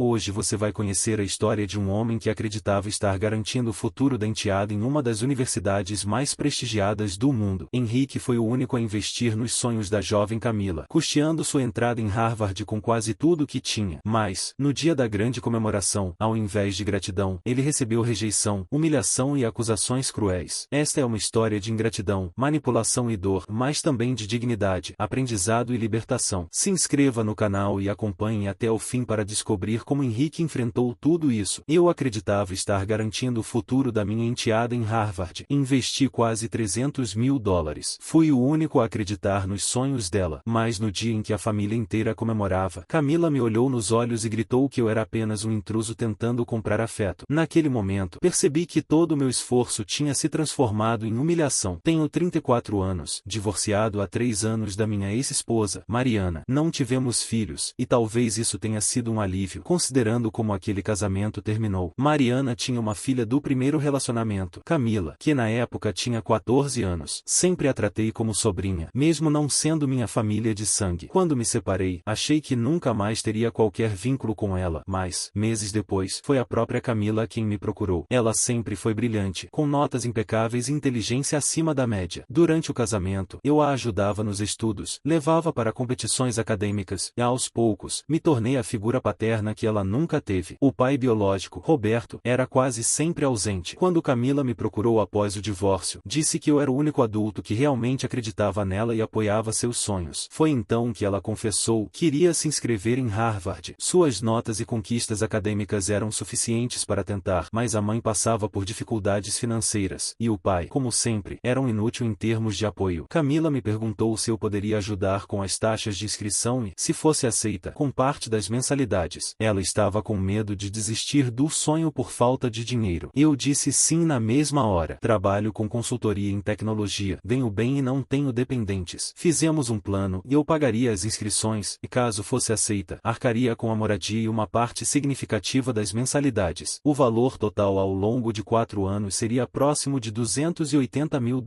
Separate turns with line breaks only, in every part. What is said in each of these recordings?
Hoje você vai conhecer a história de um homem que acreditava estar garantindo o futuro da enteada em uma das universidades mais prestigiadas do mundo. Henrique foi o único a investir nos sonhos da jovem Camila, custeando sua entrada em Harvard com quase tudo o que tinha. Mas, no dia da grande comemoração, ao invés de gratidão, ele recebeu rejeição, humilhação e acusações cruéis. Esta é uma história de ingratidão, manipulação e dor, mas também de dignidade, aprendizado e libertação. Se inscreva no canal e acompanhe até o fim para descobrir como Henrique enfrentou tudo isso. Eu acreditava estar garantindo o futuro da minha enteada em Harvard. Investi quase $300 mil. Fui o único a acreditar nos sonhos dela. Mas no dia em que a família inteira comemorava, Camila me olhou nos olhos e gritou que eu era apenas um intruso tentando comprar afeto. Naquele momento, percebi que todo o meu esforço tinha se transformado em humilhação. Tenho 34 anos, divorciado há 3 anos da minha ex-esposa, Mariana. Não tivemos filhos, e talvez isso tenha sido um alívio, considerando como aquele casamento terminou. Mariana tinha uma filha do primeiro relacionamento, Camila, que na época tinha 14 anos. Sempre a tratei como sobrinha, mesmo não sendo minha família de sangue. Quando me separei, achei que nunca mais teria qualquer vínculo com ela, mas, meses depois, foi a própria Camila quem me procurou. Ela sempre foi brilhante, com notas impecáveis e inteligência acima da média. Durante o casamento, eu a ajudava nos estudos, levava para competições acadêmicas, e aos poucos, me tornei a figura paterna que ela nunca teve. O pai biológico, Roberto, era quase sempre ausente. Quando Camila me procurou após o divórcio, disse que eu era o único adulto que realmente acreditava nela e apoiava seus sonhos. Foi então que ela confessou que iria se inscrever em Harvard. Suas notas e conquistas acadêmicas eram suficientes para tentar, mas a mãe passava por dificuldades financeiras, e o pai, como sempre, era um inútil em termos de apoio. Camila me perguntou se eu poderia ajudar com as taxas de inscrição e, se fosse aceita, com parte das mensalidades. Ela estava com medo de desistir do sonho por falta de dinheiro. Eu disse sim na mesma hora. Trabalho com consultoria em tecnologia, ganho bem e não tenho dependentes. Fizemos um plano e eu pagaria as inscrições, e caso fosse aceita, arcaria com a moradia e uma parte significativa das mensalidades. O valor total ao longo de 4 anos seria próximo de $280 mil.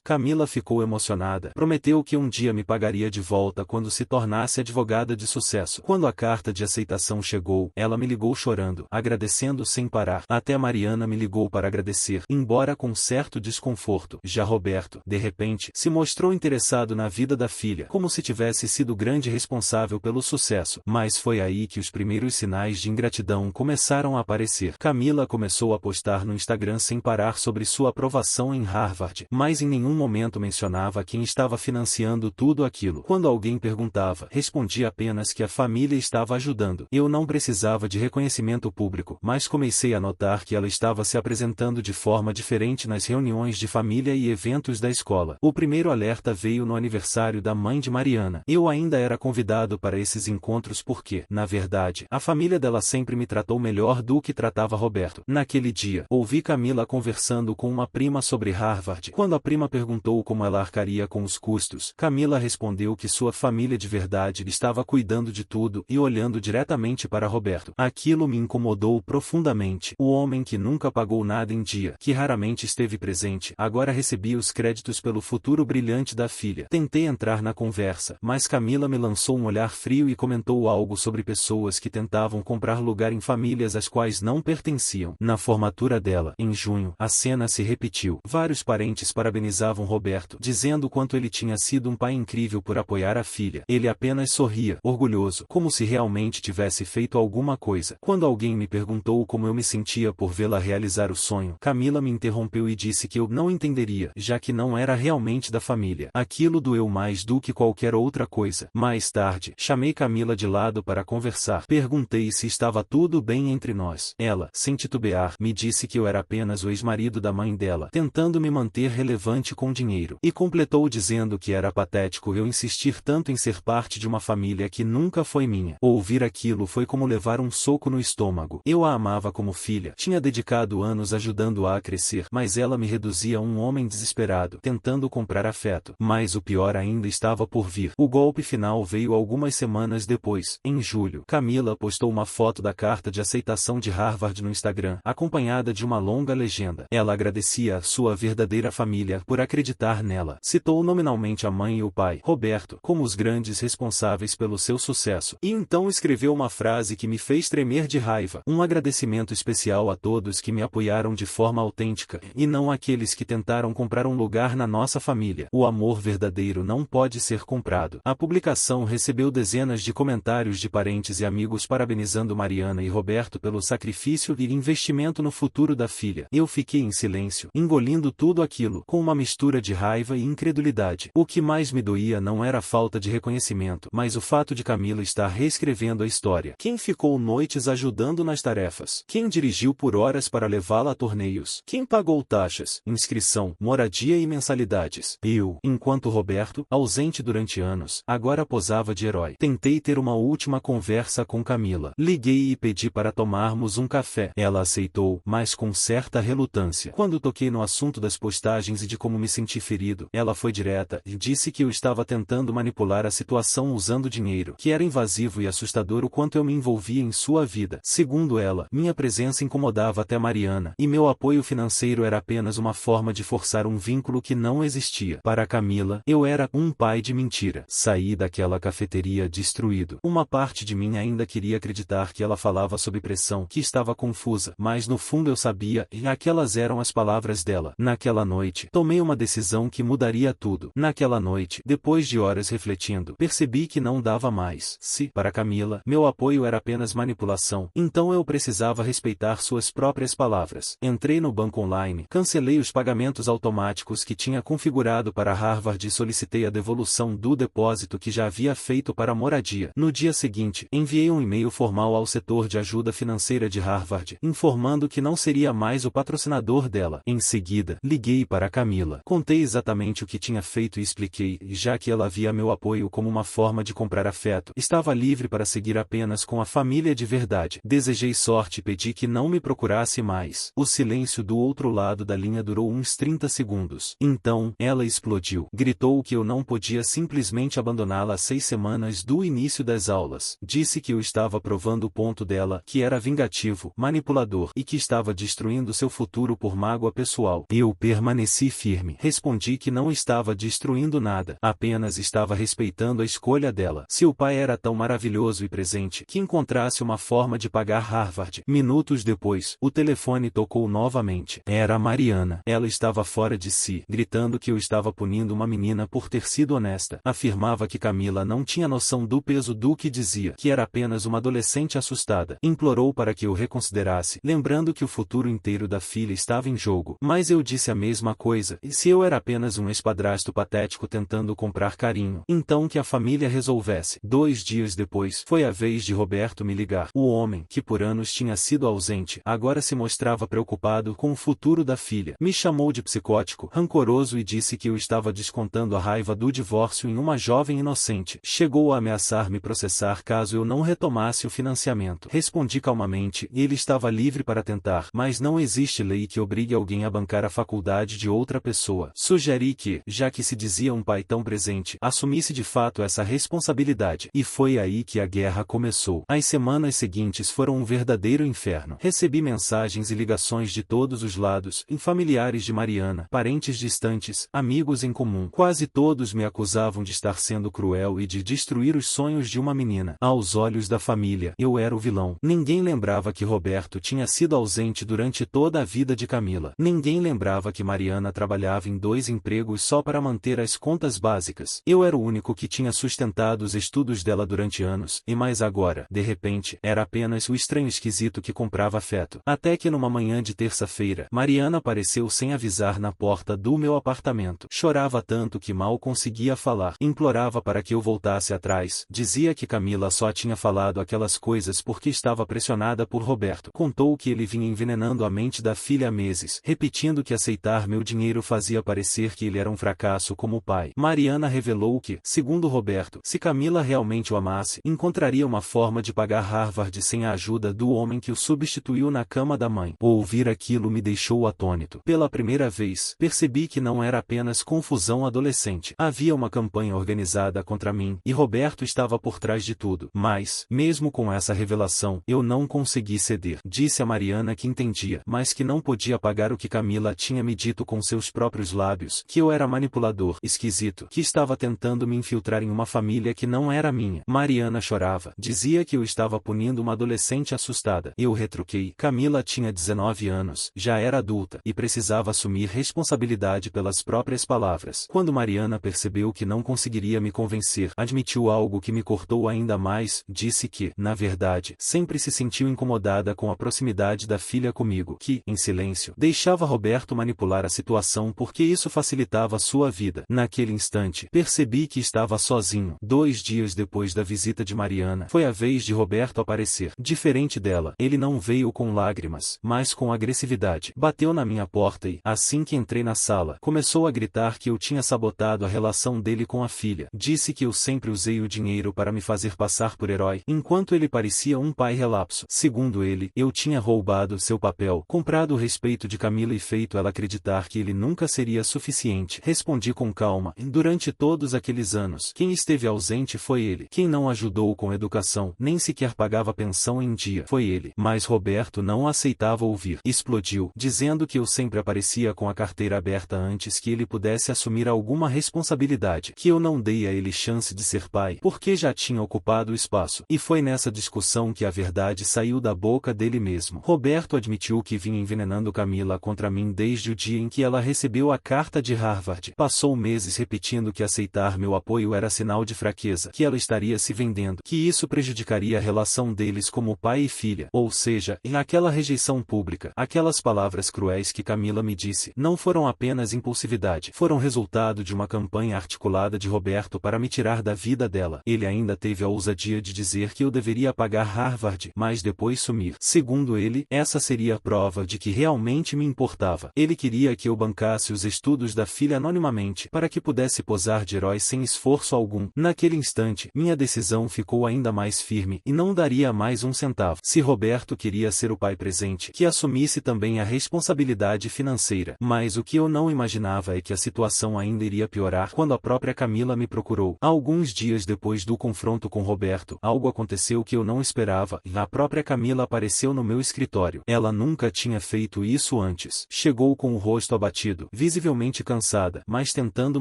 Camila ficou emocionada. Prometeu que um dia me pagaria de volta quando se tornasse advogada de sucesso. Quando a carta de aceitação chegou, ela me ligou chorando, agradecendo sem parar. Até Mariana me ligou para agradecer, embora com certo desconforto. Já Roberto, de repente, se mostrou interessado na vida da filha, como se tivesse sido grande responsável pelo sucesso. Mas foi aí que os primeiros sinais de ingratidão começaram a aparecer. Camila começou a postar no Instagram sem parar sobre sua aprovação em Harvard, mas em nenhum momento mencionava quem estava financiando tudo aquilo. Quando alguém perguntava, respondia apenas que a família estava ajudando. Eu não precisava de reconhecimento público, mas comecei a notar que ela estava se apresentando de forma diferente nas reuniões de família e eventos da escola. O primeiro alerta veio no aniversário da mãe de Mariana. Eu ainda era convidado para esses encontros porque, na verdade, a família dela sempre me tratou melhor do que tratava Roberto. Naquele dia, ouvi Camila conversando com uma prima sobre Harvard. Quando a prima perguntou como ela arcaria com os custos, Camila respondeu que sua família de verdade estava cuidando de tudo e olhando diretamente para Roberto. Aquilo me incomodou profundamente. O homem que nunca pagou nada em dia, que raramente esteve presente, agora recebia os créditos pelo futuro brilhante da filha. Tentei entrar na conversa, mas Camila me lançou um olhar frio e comentou algo sobre pessoas que tentavam comprar lugar em famílias às quais não pertenciam. Na formatura dela, em junho, a cena se repetiu. Vários parentes parabenizavam Roberto, dizendo quanto ele tinha sido um pai incrível por apoiar a filha. Ele apenas sorria, orgulhoso, como se realmente tivesse feito alguma coisa. Quando alguém me perguntou como eu me sentia por vê-la realizar o sonho, Camila me interrompeu e disse que eu não entenderia, já que não era realmente da família. Aquilo doeu mais do que qualquer outra coisa. Mais tarde, chamei Camila de lado para conversar. Perguntei se estava tudo bem entre nós. Ela, sem titubear, me disse que eu era apenas o ex-marido da mãe dela, tentando me manter relevante com dinheiro. E completou dizendo que era patético eu insistir tanto em ser parte de uma família que nunca foi minha. Ouvir aquilo foi como levar um soco no estômago. Eu a amava como filha, tinha dedicado anos ajudando-a a crescer, mas ela me reduzia a um homem desesperado, tentando comprar afeto. Mas o pior ainda estava por vir. O golpe final veio algumas semanas depois. Em julho, Camila postou uma foto da carta de aceitação de Harvard no Instagram, acompanhada de uma longa legenda. Ela agradecia a sua verdadeira família por acreditar nela. Citou nominalmente a mãe e o pai, Roberto, como os grandes responsáveis pelo seu sucesso. E então escreveu uma frase frase que me fez tremer de raiva. Um agradecimento especial a todos que me apoiaram de forma autêntica, e não àqueles que tentaram comprar um lugar na nossa família. O amor verdadeiro não pode ser comprado. A publicação recebeu dezenas de comentários de parentes e amigos parabenizando Mariana e Roberto pelo sacrifício e investimento no futuro da filha. Eu fiquei em silêncio, engolindo tudo aquilo, com uma mistura de raiva e incredulidade. O que mais me doía não era a falta de reconhecimento, mas o fato de Camila estar reescrevendo a história. Quem ficou noites ajudando nas tarefas? Quem dirigiu por horas para levá-la a torneios? Quem pagou taxas, inscrição, moradia e mensalidades? Eu, enquanto Roberto, ausente durante anos, agora posava de herói. Tentei ter uma última conversa com Camila. Liguei e pedi para tomarmos um café. Ela aceitou, mas com certa relutância. Quando toquei no assunto das postagens e de como me senti ferido, ela foi direta e disse que eu estava tentando manipular a situação usando dinheiro, que era invasivo e assustador o quanto eu me envolvia em sua vida. Segundo ela, minha presença incomodava até Mariana, e meu apoio financeiro era apenas uma forma de forçar um vínculo que não existia. Para Camila, eu era um pai de mentira. Saí daquela cafeteria destruído. Uma parte de mim ainda queria acreditar que ela falava sob pressão, que estava confusa, mas no fundo eu sabia, e aquelas eram as palavras dela. Naquela noite, tomei uma decisão que mudaria tudo. Naquela noite, depois de horas refletindo, percebi que não dava mais. Se, para Camila, meu apoio era apenas manipulação, então eu precisava respeitar suas próprias palavras. Entrei no banco online, cancelei os pagamentos automáticos que tinha configurado para Harvard e solicitei a devolução do depósito que já havia feito para a moradia. No dia seguinte, enviei um e-mail formal ao setor de ajuda financeira de Harvard, informando que não seria mais o patrocinador dela. Em seguida, liguei para Camila. Contei exatamente o que tinha feito e expliquei, já que ela via meu apoio como uma forma de comprar afeto, estava livre para seguir apenas com a família de verdade. Desejei sorte e pedi que não me procurasse mais. O silêncio do outro lado da linha durou uns 30 segundos. Então, ela explodiu. Gritou que eu não podia simplesmente abandoná-la às 6 semanas do início das aulas. Disse que eu estava provando o ponto dela, que era vingativo, manipulador, e que estava destruindo seu futuro por mágoa pessoal. Eu permaneci firme. Respondi que não estava destruindo nada, apenas estava respeitando a escolha dela. Se o pai era tão maravilhoso e presente, que encontrasse uma forma de pagar Harvard. Minutos depois, o telefone tocou novamente. Era Mariana. Ela estava fora de si, gritando que eu estava punindo uma menina por ter sido honesta. Afirmava que Camila não tinha noção do peso do que dizia, que era apenas uma adolescente assustada. Implorou para que eu reconsiderasse, lembrando que o futuro inteiro da filha estava em jogo. Mas eu disse a mesma coisa, e se eu era apenas um ex-padrasto patético tentando comprar carinho, então que a família resolvesse. 2 dias depois, foi a vez de Roberto me ligar. O homem, que por anos tinha sido ausente, agora se mostrava preocupado com o futuro da filha. Me chamou de psicótico, rancoroso e disse que eu estava descontando a raiva do divórcio em uma jovem inocente. Chegou a ameaçar me processar caso eu não retomasse o financiamento. Respondi calmamente, e ele estava livre para tentar, mas não existe lei que obrigue alguém a bancar a faculdade de outra pessoa. Sugeri que, já que se dizia um pai tão presente, assumisse de fato essa responsabilidade. E foi aí que a guerra começou. As semanas seguintes foram um verdadeiro inferno. Recebi mensagens e ligações de todos os lados, em familiares de Mariana, parentes distantes, amigos em comum. Quase todos me acusavam de estar sendo cruel e de destruir os sonhos de uma menina. Aos olhos da família, eu era o vilão. Ninguém lembrava que Roberto tinha sido ausente durante toda a vida de Camila. Ninguém lembrava que Mariana trabalhava em 2 empregos só para manter as contas básicas. Eu era o único que tinha sustentado os estudos dela durante anos, e mais agora, de repente, era apenas o estranho esquisito que comprava afeto. Até que numa manhã de terça-feira, Mariana apareceu sem avisar na porta do meu apartamento. Chorava tanto que mal conseguia falar. Implorava para que eu voltasse atrás. Dizia que Camila só tinha falado aquelas coisas porque estava pressionada por Roberto. Contou que ele vinha envenenando a mente da filha há meses, repetindo que aceitar meu dinheiro fazia parecer que ele era um fracasso como pai. Mariana revelou que, segundo Roberto, se Camila realmente o amasse, encontraria uma forma de pagar Harvard sem a ajuda do homem que o substituiu na cama da mãe. Ouvir aquilo me deixou atônito. Pela primeira vez, percebi que não era apenas confusão adolescente. Havia uma campanha organizada contra mim, e Roberto estava por trás de tudo. Mas, mesmo com essa revelação, eu não consegui ceder. Disse a Mariana que entendia, mas que não podia pagar o que Camila tinha me dito com seus próprios lábios, que eu era manipulador, esquisito, que estava tentando me infiltrar em uma família que não era minha. Mariana chorava. Dizia que que eu estava punindo uma adolescente assustada. Eu retruquei. Camila tinha 19 anos, já era adulta, e precisava assumir responsabilidade pelas próprias palavras. Quando Mariana percebeu que não conseguiria me convencer, admitiu algo que me cortou ainda mais, disse que, na verdade, sempre se sentiu incomodada com a proximidade da filha comigo, que, em silêncio, deixava Roberto manipular a situação porque isso facilitava sua vida. Naquele instante, percebi que estava sozinho. 2 dias depois da visita de Mariana, foi a vez de Roberto aparecer. Diferente dela, ele não veio com lágrimas, mas com agressividade. Bateu na minha porta e, assim que entrei na sala, começou a gritar que eu tinha sabotado a relação dele com a filha. Disse que eu sempre usei o dinheiro para me fazer passar por herói, enquanto ele parecia um pai relapso. Segundo ele, eu tinha roubado seu papel, comprado o respeito de Camila e feito ela acreditar que ele nunca seria suficiente. Respondi com calma. Durante todos aqueles anos, quem esteve ausente foi ele. Quem não ajudou com educação, nem sequer pagava pensão em dia, foi ele. Mas Roberto não aceitava ouvir. Explodiu, dizendo que eu sempre aparecia com a carteira aberta antes que ele pudesse assumir alguma responsabilidade, que eu não dei a ele chance de ser pai, porque já tinha ocupado o espaço. E foi nessa discussão que a verdade saiu da boca dele mesmo. Roberto admitiu que vinha envenenando Camila contra mim desde o dia em que ela recebeu a carta de Harvard. Passou meses repetindo que aceitar meu apoio era sinal de fraqueza, que ela estaria se vendendo, que isso prejudicaria a relação deles como pai e filha. Ou seja, em aquela rejeição pública, aquelas palavras cruéis que Camila me disse, não foram apenas impulsividade, foram resultado de uma campanha articulada de Roberto para me tirar da vida dela. Ele ainda teve a ousadia de dizer que eu deveria pagar Harvard, mas depois sumir. Segundo ele, essa seria a prova de que realmente me importava. Ele queria que eu bancasse os estudos da filha anonimamente, para que pudesse posar de herói sem esforço algum. Naquele instante, minha decisão ficou ainda mais firme, e não daria mais um centavo. Se Roberto queria ser o pai presente, que assumisse também a responsabilidade financeira. Mas o que eu não imaginava é que a situação ainda iria piorar quando a própria Camila me procurou. Alguns dias depois do confronto com Roberto, algo aconteceu que eu não esperava, e a própria Camila apareceu no meu escritório. Ela nunca tinha feito isso antes. Chegou com o rosto abatido, visivelmente cansada, mas tentando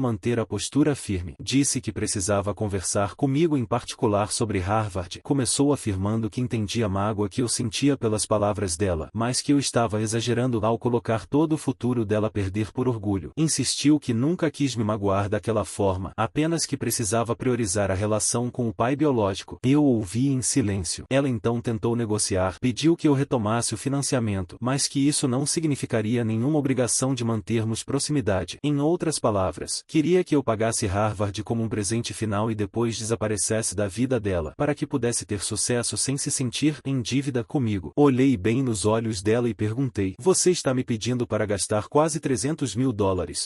manter a postura firme. Disse que precisava conversar comigo em particular sobre Harvard. Começou afirmando que entendia a mágoa que eu sentia pelas palavras dela, mas que eu estava exagerando ao colocar todo o futuro dela a perder por orgulho. Insistiu que nunca quis me magoar daquela forma, apenas que precisava priorizar a relação com o pai biológico. Eu ouvi em silêncio. Ela então tentou negociar, pediu que eu retomasse o financiamento, mas que isso não significaria nenhuma obrigação de mantermos proximidade. Em outras palavras, queria que eu pagasse Harvard como um presente final e depois desaparecesse da vida dela, para que pudesse ter sucesso sem se sentir em dívida comigo. Olhei bem nos olhos dela e perguntei: você está me pedindo para gastar quase $300 mil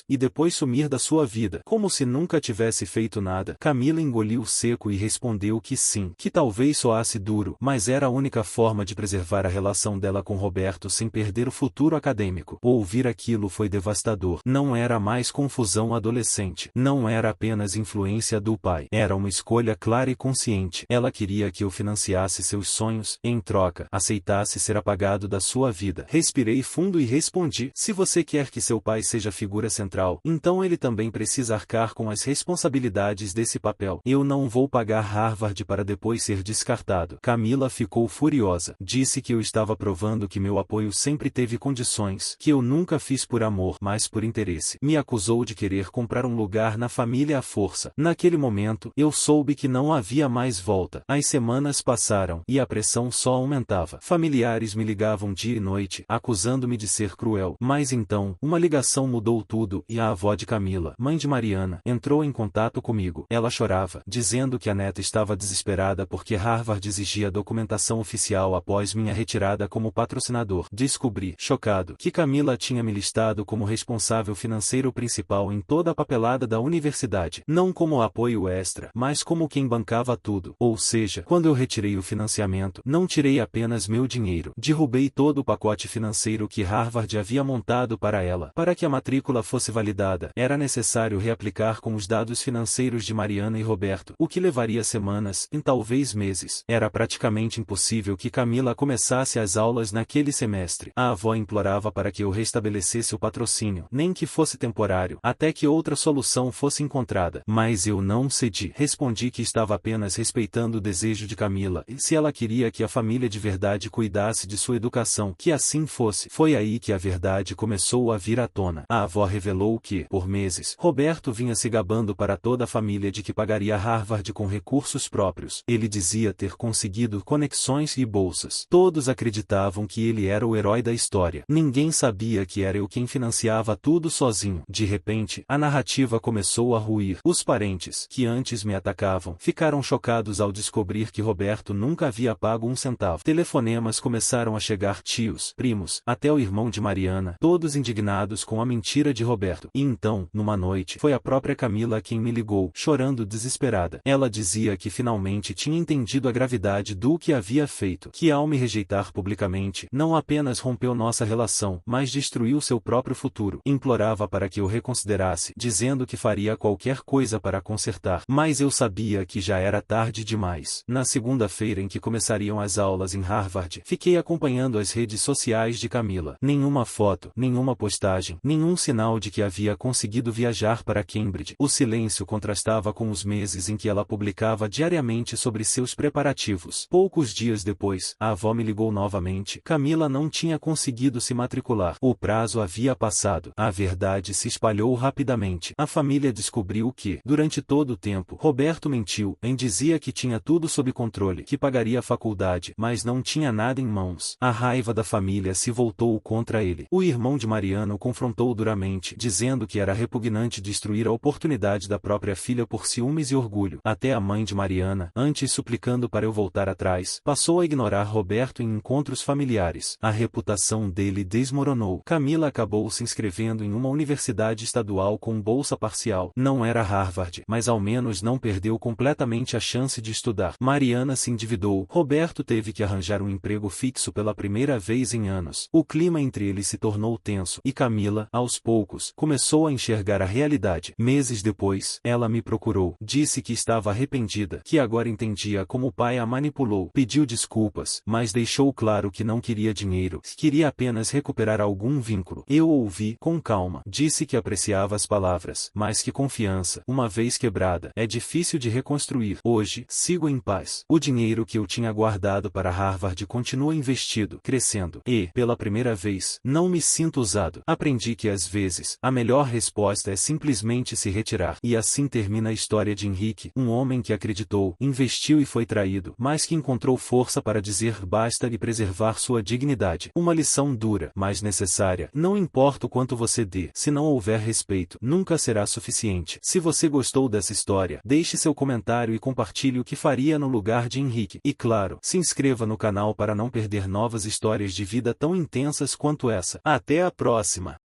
e depois sumir da sua vida, como se nunca tivesse feito nada? Camila engoliu seco e respondeu que sim, que talvez soasse duro, mas era a única forma de preservar a relação dela com Roberto sem perder o futuro acadêmico. Ouvir aquilo foi devastador. Não era mais confusão adolescente. Não era apenas influência do pai. Era uma escolha clara e consciente. Ela queria que eu financiasse seus sonhos, em troca, aceitasse ser apagado da sua vida. Respirei fundo e respondi: se você quer que seu pai seja a figura central, então ele também precisa arcar com as responsabilidades desse papel. Eu não vou pagar Harvard para depois ser descartado. Camila ficou furiosa. Disse que eu estava provando que meu apoio sempre teve condições, que eu nunca fiz por amor, mas por interesse. Me acusou de querer comprar um lugar na família à força. Naquele momento, eu soube que não havia mais volta. As semanas passaram, e a pressão só aumentava. Familiares me ligavam dia e noite, acusando-me de ser cruel. Mas então, uma ligação mudou tudo, e a avó de Camila, mãe de Mariana, entrou em contato comigo. Ela chorava, dizendo que a neta estava desesperada porque Harvard exigia documentação oficial após minha retirada como patrocinador. Descobri, chocado, que Camila tinha me listado como responsável financeiro principal em toda a papelada da universidade. Não como apoio extra, mas como quem bancava tudo. Ou seja, quando eu retirei o financiamento, não tirei apenas meu dinheiro. Derrubei todo o pacote financeiro que Harvard havia montado para ela. Para que a matrícula fosse validada, era necessário reaplicar com os dados financeiros de Mariana e Roberto, o que levaria semanas, e talvez meses. Era praticamente impossível que Camila começasse as aulas naquele semestre. A avó implorava para que eu restabelecesse o patrocínio, nem que fosse temporário, até que outra solução fosse encontrada. Mas eu não cedi. Respondi que estava apenas respeitando o desejo de de Camila, e se ela queria que a família de verdade cuidasse de sua educação, que assim fosse. Foi aí que a verdade começou a vir à tona. A avó revelou que, por meses, Roberto vinha se gabando para toda a família de que pagaria Harvard com recursos próprios. Ele dizia ter conseguido conexões e bolsas. Todos acreditavam que ele era o herói da história. Ninguém sabia que era eu quem financiava tudo sozinho. De repente, a narrativa começou a ruir. Os parentes, que antes me atacavam, ficaram chocados ao descobrir que Roberto nunca havia pago um centavo. Telefonemas começaram a chegar, tios, primos, até o irmão de Mariana, todos indignados com a mentira de Roberto. E então, numa noite, foi a própria Camila quem me ligou, chorando desesperada. Ela dizia que finalmente tinha entendido a gravidade do que havia feito, que ao me rejeitar publicamente, não apenas rompeu nossa relação, mas destruiu seu próprio futuro. Implorava para que eu reconsiderasse, dizendo que faria qualquer coisa para consertar. Mas eu sabia que já era tarde demais. Na segunda-feira em que começariam as aulas em Harvard, fiquei acompanhando as redes sociais de Camila. Nenhuma foto, nenhuma postagem, nenhum sinal de que havia conseguido viajar para Cambridge. O silêncio contrastava com os meses em que ela publicava diariamente sobre seus preparativos. Poucos dias depois, a avó me ligou novamente. Camila não tinha conseguido se matricular. O prazo havia passado. A verdade se espalhou rapidamente. A família descobriu que, durante todo o tempo, Roberto mentiu, dizia que tinha tudo sob controle, que pagaria a faculdade, mas não tinha nada em mãos. A raiva da família se voltou contra ele. O irmão de Mariana o confrontou duramente, dizendo que era repugnante destruir a oportunidade da própria filha por ciúmes e orgulho. Até a mãe de Mariana, antes suplicando para eu voltar atrás, passou a ignorar Roberto em encontros familiares. A reputação dele desmoronou. Camila acabou se inscrevendo em uma universidade estadual com bolsa parcial. Não era Harvard, mas ao menos não perdeu completamente a chance de estudar. Mariana se endividou. Roberto teve que arranjar um emprego fixo pela primeira vez em anos. O clima entre eles se tornou tenso, e Camila, aos poucos, começou a enxergar a realidade. Meses depois, ela me procurou. Disse que estava arrependida, que agora entendia como o pai a manipulou. Pediu desculpas, mas deixou claro que não queria dinheiro, queria apenas recuperar algum vínculo. Eu ouvi, com calma. Disse que apreciava as palavras, mas que confiança, uma vez quebrada, é difícil de reconstruir. Hoje, sigo em paz. O dinheiro que eu tinha guardado para Harvard continua investido, crescendo. E, pela primeira vez, não me sinto usado. Aprendi que às vezes, a melhor resposta é simplesmente se retirar. E assim termina a história de Henrique, um homem que acreditou, investiu e foi traído, mas que encontrou força para dizer basta e preservar sua dignidade. Uma lição dura, mas necessária. Não importa o quanto você dê, se não houver respeito, nunca será suficiente. Se você gostou dessa história, deixe seu comentário e compartilhe o que faria no lugar de Henrique. E claro, se inscreva no canal para não perder novas histórias de vida tão intensas quanto essa. Até a próxima!